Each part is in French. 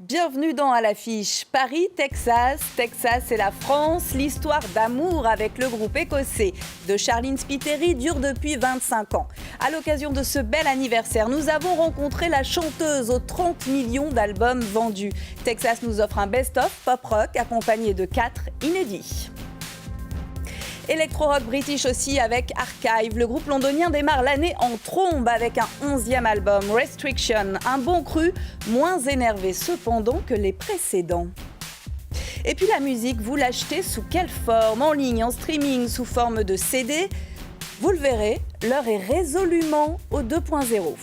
Bienvenue dans À l'affiche. Paris, Texas. Texas et la France. L'histoire d'amour avec le groupe écossais de Charlene Spiteri dure depuis 25 ans. À l'occasion de ce bel anniversaire, nous avons rencontré la chanteuse aux 30 millions d'albums vendus. Texas nous offre un best-of pop-rock accompagné de 4 inédits. Electro-rock british aussi avec Archive. Le groupe londonien démarre l'année en trombe avec un 11e album, Restriction. Un bon cru, moins énervé cependant que les précédents. Et puis la musique, vous l'achetez sous quelle forme? En ligne, en streaming, sous forme de CD? Vous le verrez, l'heure est résolument au 2.0.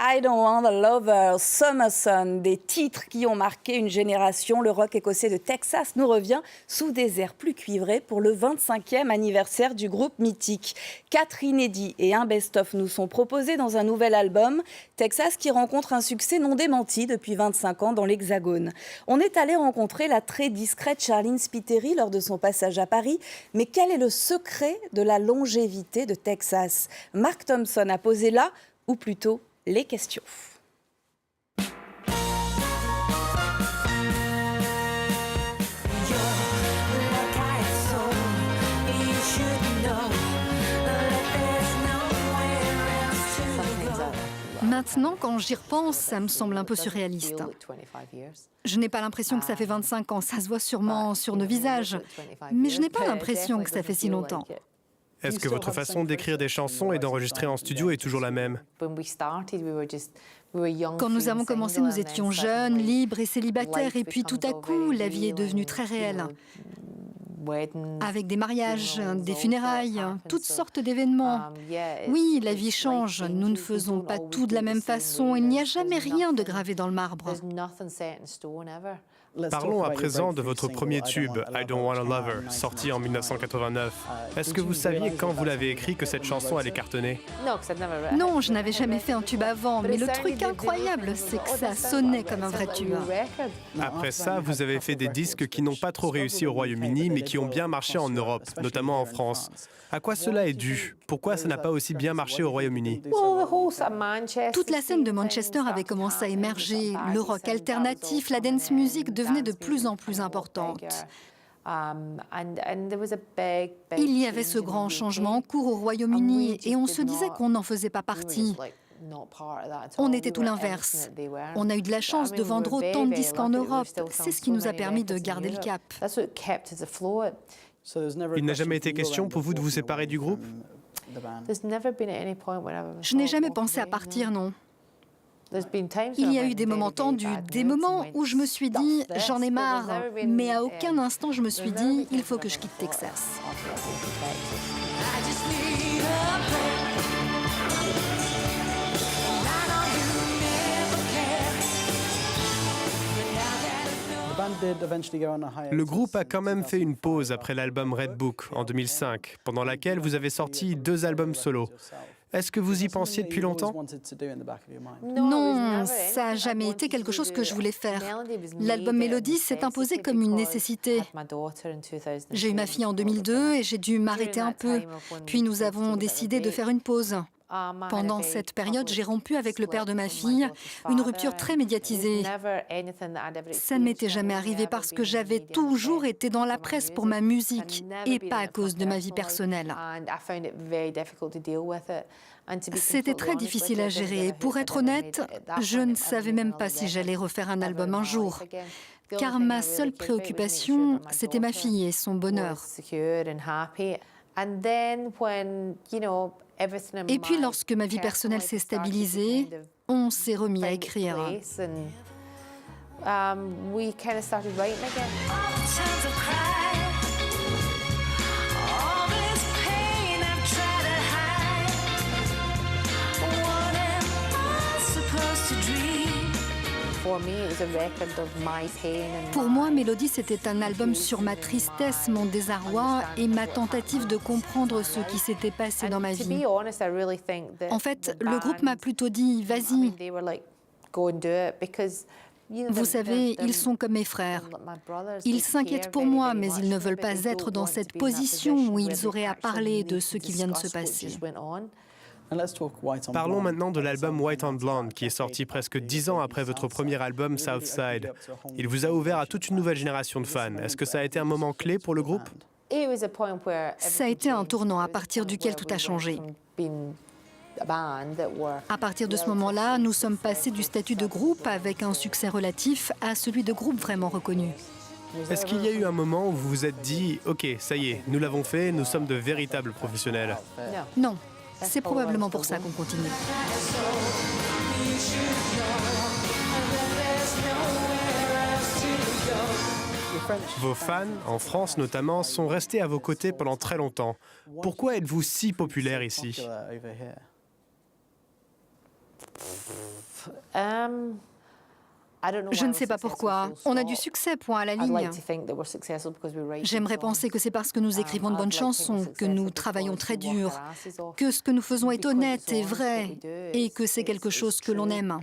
I Don't Want a Lover, Summer Sun, des titres qui ont marqué une génération. Le rock écossais de Texas nous revient sous des airs plus cuivrés pour le 25e anniversaire du groupe mythique. 4 inédits et un best-of nous sont proposés dans un nouvel album. Texas qui rencontre un succès non démenti depuis 25 ans dans l'Hexagone. On est allé rencontrer la très discrète Charlene Spiteri lors de son passage à Paris. Mais quel est le secret de la longévité de Texas? Mark Thompson a posé là, ou plutôt les questions. Maintenant, quand j'y repense, ça me semble un peu surréaliste. Je n'ai pas l'impression que ça fait 25 ans, ça se voit sûrement sur nos visages, mais je n'ai pas l'impression que ça fait si longtemps. Est-ce que votre façon d'écrire des chansons et d'enregistrer en studio est toujours la même? Quand nous avons commencé, nous étions jeunes, libres et célibataires, et puis tout à coup, la vie est devenue très réelle. Avec des mariages, des funérailles, toutes sortes d'événements. Oui, la vie change, nous ne faisons pas tout de la même façon, il n'y a jamais rien de gravé dans le marbre. Parlons à présent de votre premier tube, I Don't Want a Lover, sorti en 1989. Est-ce que vous saviez quand vous l'avez écrit que cette chanson allait cartonner? Non, je n'avais jamais fait un tube avant, mais le truc incroyable, c'est que ça sonnait comme un vrai tube. Après ça, vous avez fait des disques qui n'ont pas trop réussi au Royaume-Uni, mais qui ont bien marché en Europe, notamment en France. À quoi cela est dû? Pourquoi ça n'a pas aussi bien marché au Royaume-Uni? Toute la scène de Manchester avait commencé à émerger. Le rock alternatif, la dance music devenait de plus en plus importante. Il y avait ce grand changement en cours au Royaume-Uni et on se disait qu'on n'en faisait pas partie. On était tout l'inverse. On a eu de la chance de vendre autant de disques en Europe. C'est ce qui nous a permis de garder le cap. Il n'a jamais été question pour vous de vous séparer du groupe? Je n'ai jamais pensé à partir, non. Il y a eu des moments tendus, des moments où je me suis dit « j'en ai marre », mais à aucun instant je me suis dit « il faut que je quitte Texas ». Le groupe a quand même fait une pause après l'album Red Book en 2005, pendant laquelle vous avez sorti 2 albums solo. Est-ce que vous y pensiez depuis longtemps? Non, ça n'a jamais été quelque chose que je voulais faire. L'album Melody s'est imposé comme une nécessité. J'ai eu ma fille en 2002 et j'ai dû m'arrêter un peu. Puis nous avons décidé de faire une pause. Pendant cette période, j'ai rompu avec le père de ma fille, une rupture très médiatisée. Ça ne m'était jamais arrivé parce que j'avais toujours été dans la presse pour ma musique et pas à cause de ma vie personnelle. C'était très difficile à gérer et pour être honnête, je ne savais même pas si j'allais refaire un album un jour. Car ma seule préoccupation, c'était ma fille et son bonheur. Et puis lorsque ma vie personnelle s'est stabilisée, on s'est remis à écrire. Pour moi, Melody, c'était un album sur ma tristesse, mon désarroi et ma tentative de comprendre ce qui s'était passé dans ma vie. En fait, le groupe m'a plutôt dit « vas-y ». Vous savez, ils sont comme mes frères. Ils s'inquiètent pour moi, mais ils ne veulent pas être dans cette position où ils auraient à parler de ce qui vient de se passer. Parlons maintenant de l'album White and Blonde, qui est sorti presque 10 ans après votre premier album Southside. Il vous a ouvert à toute une nouvelle génération de fans. Est-ce que ça a été un moment clé pour le groupe? Ça a été un tournant à partir duquel tout a changé. À partir de ce moment-là, nous sommes passés du statut de groupe avec un succès relatif à celui de groupe vraiment reconnu. Est-ce qu'il y a eu un moment où vous vous êtes dit « Ok, ça y est, nous l'avons fait, nous sommes de véritables professionnels » Non, c'est probablement pour ça qu'on continue. Vos fans, en France notamment, sont restés à vos côtés pendant très longtemps. Pourquoi êtes-vous si populaire ici? Je ne sais pas pourquoi. On a du succès, point à la ligne. J'aimerais penser que c'est parce que nous écrivons de bonnes chansons, que nous travaillons très dur, que ce que nous faisons est honnête et vrai, et que c'est quelque chose que l'on aime.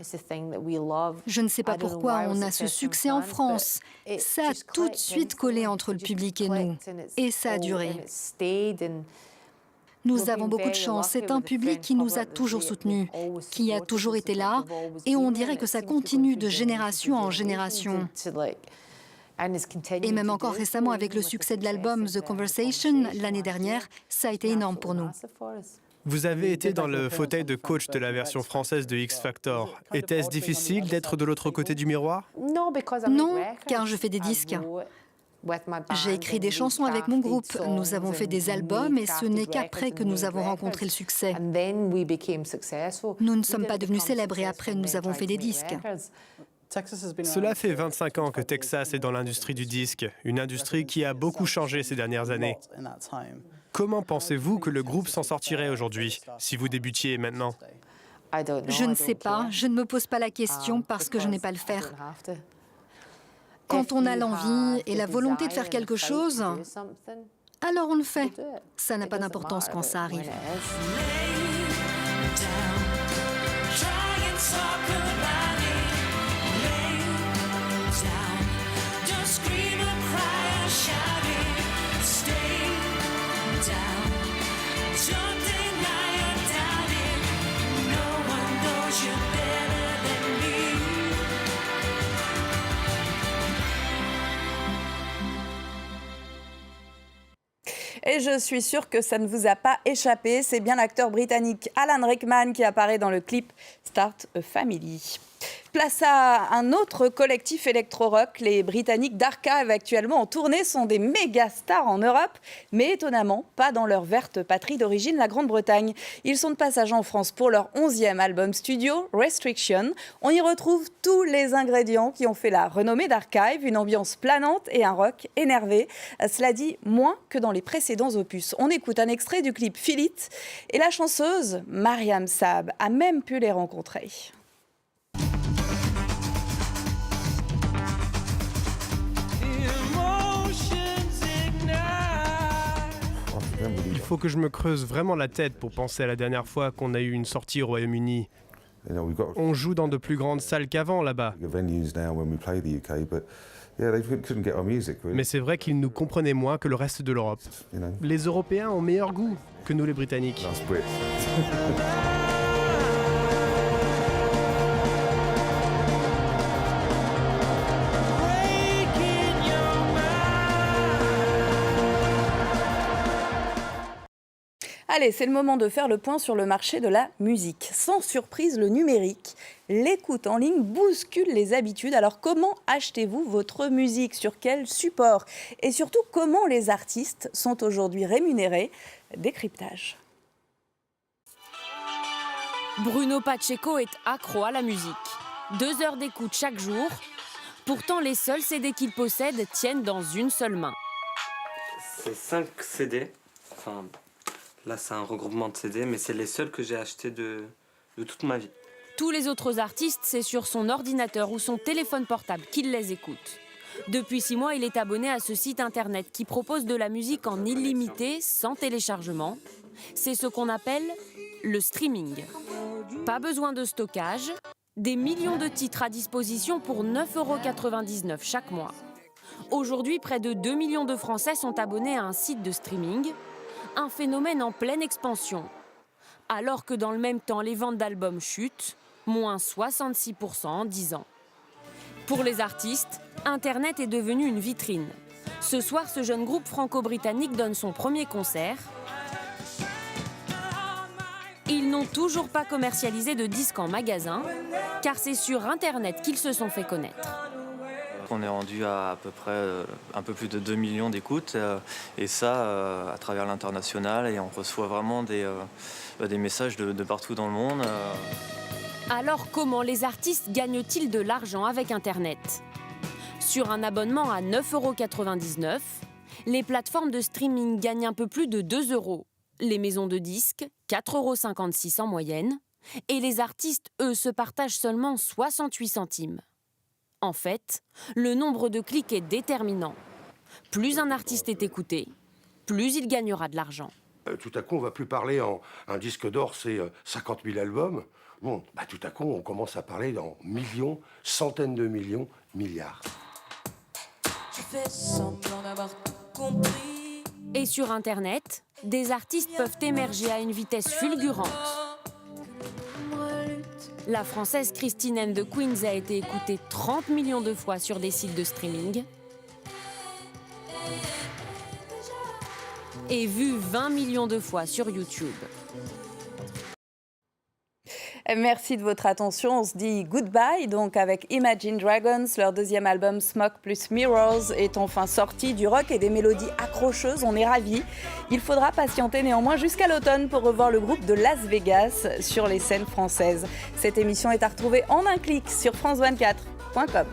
Je ne sais pas pourquoi on a ce succès en France. Ça a tout de suite collé entre le public et nous, et ça a duré. Nous avons beaucoup de chance. C'est un public qui nous a toujours soutenus, qui a toujours été là, et on dirait que ça continue de génération en génération. Et même encore récemment, avec le succès de l'album The Conversation, l'année dernière, ça a été énorme pour nous. Vous avez été dans le fauteuil de coach de la version française de X Factor. Était-ce difficile d'être de l'autre côté du miroir? Non, car je fais des disques. J'ai écrit des chansons avec mon groupe, nous avons fait des albums et ce n'est qu'après que nous avons rencontré le succès. Nous ne sommes pas devenus célèbres et après nous avons fait des disques. Cela fait 25 ans que Texas est dans l'industrie du disque, une industrie qui a beaucoup changé ces dernières années. Comment pensez-vous que le groupe s'en sortirait aujourd'hui, si vous débutiez maintenant? Je ne sais pas, je ne me pose pas la question parce que je n'ai pas à le faire. Quand on a l'envie et la volonté de faire quelque chose, alors on le fait. Ça n'a pas d'importance quand ça arrive. Et je suis sûre que ça ne vous a pas échappé. C'est bien l'acteur britannique Alan Rickman qui apparaît dans le clip Start a Family. Place à un autre collectif électro-rock. Les Britanniques d'Archive, actuellement en tournée, sont des méga stars en Europe, mais étonnamment pas dans leur verte patrie d'origine, la Grande-Bretagne. Ils sont de passage en France pour leur 11e album studio, Restriction. On y retrouve tous les ingrédients qui ont fait la renommée d'Archive, une ambiance planante et un rock énervé. Cela dit, moins que dans les précédents opus. On écoute un extrait du clip Feel It, et la chanteuse Mariam Saab a même pu les rencontrer. Il faut que je me creuse vraiment la tête pour penser à la dernière fois qu'on a eu une sortie au Royaume-Uni. On joue dans de plus grandes salles qu'avant là-bas. Mais c'est vrai qu'ils nous comprenaient moins que le reste de l'Europe. Les Européens ont meilleur goût que nous les Britanniques. Allez, c'est le moment de faire le point sur le marché de la musique. Sans surprise, le numérique, l'écoute en ligne bouscule les habitudes. Alors comment achetez-vous votre musique? Sur quel support? Et surtout, comment les artistes sont aujourd'hui rémunérés? Décryptage. Bruno Pacheco est accro à la musique. 2 heures d'écoute chaque jour. Pourtant, les seuls CD qu'il possède tiennent dans une seule main. C'est 5 CD. Enfin, là, c'est un regroupement de CD, mais c'est les seuls que j'ai achetés de toute ma vie. Tous les autres artistes, c'est sur son ordinateur ou son téléphone portable qu'il les écoute. Depuis 6 mois, il est abonné à ce site internet qui propose de la musique en illimité, sans téléchargement. C'est ce qu'on appelle le streaming. Pas besoin de stockage, Des millions de titres à disposition pour 9,99 € chaque mois. Aujourd'hui, près de 2 millions de Français sont abonnés à un site de streaming, un phénomène en pleine expansion. Alors que dans le même temps, les ventes d'albums chutent, moins 66% en 10 ans. Pour les artistes, Internet est devenu une vitrine. Ce soir, ce jeune groupe franco-britannique donne son premier concert. Ils n'ont toujours pas commercialisé de disques en magasin, car c'est sur Internet qu'ils se sont fait connaître. On est rendu à peu près un peu plus de 2 millions d'écoutes, et ça à travers l'international, et on reçoit vraiment des messages de partout dans le monde. Alors comment les artistes gagnent-ils de l'argent avec Internet ? Sur un abonnement à 9,99 €, les plateformes de streaming gagnent un peu plus de 2 €, les maisons de disques 4,56 € en moyenne, et les artistes, eux, se partagent seulement 68 centimes. En fait, le nombre de clics est déterminant. Plus un artiste est écouté, plus il gagnera de l'argent. Tout à coup, on ne va plus parler en un disque d'or, c'est 50 000 albums. Bon, tout à coup, on commence à parler dans millions, centaines de millions, milliards. Je fais semblant d'avoir tout compris. Et sur Internet, des artistes peuvent émerger à une vitesse fulgurante. La Française Christine and the Queens a été écoutée 30 millions de fois sur des sites de streaming et vue 20 millions de fois sur YouTube. Merci de votre attention. On se dit goodbye donc avec Imagine Dragons. Leur deuxième album Smoke plus Mirrors est enfin sorti. Du rock et des mélodies accrocheuses, on est ravis. Il faudra patienter néanmoins jusqu'à l'automne pour revoir le groupe de Las Vegas sur les scènes françaises. Cette émission est à retrouver en un clic sur france24.com.